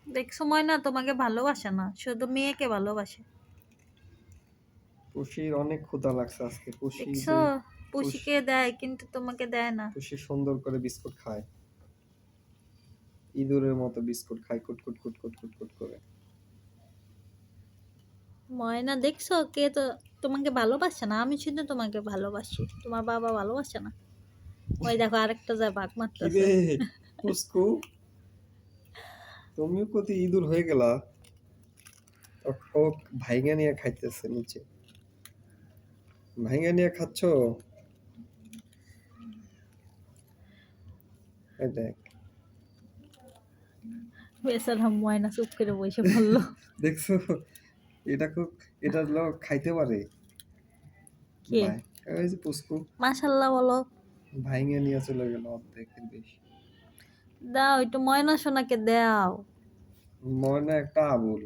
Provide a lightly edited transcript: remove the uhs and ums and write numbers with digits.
দেখছো ময়না তোমাকে ভালোবাসে না, শুধু মেয়েকে ভালোবাসে। পুষির অনেক ক্ষুধা লাগছে আজকে। পুষি দেখছো, যে পুষিকে দেয় কিন্তু তোমাকে দেয় না। পুষি সুন্দর করে বিস্কুট খায়, ইঁদুরের মতো বিস্কুট খায়, কুটকুট কুটকুট কুটকুট করে। ময়না দেখছো, কে তো তোমাকে ভালোবাসে না, আমি শুধু তোমাকে ভালোবাসি, তোমার বাবা ভালোবাসে না। ওই দেখো আরেকটা যায় ভাগ কি মারতেছে। রে পুস্কু, তুমিও কতি ইঁদুর হয়ে গেলা। ও ভাইঙ্গা নিয়ে খাইতেছে নিচে, ভাইঙ্গা নিয়ে খাচ্ছ। এই দেখ, বেচারা ময়না চুপ করে বসে পড়লো। দেখছো, এটা খুব, এটা লোক খাইতে পারে। কে? ভাই, ওই যে পুস্কু মাশাল্লাহ বলো। ভাইঙ্গা নিয়ে চলে গেল অর্ধেকের বেশি। দাও একটু ময়না সোনাকে দাও। মনে একটা আবুল।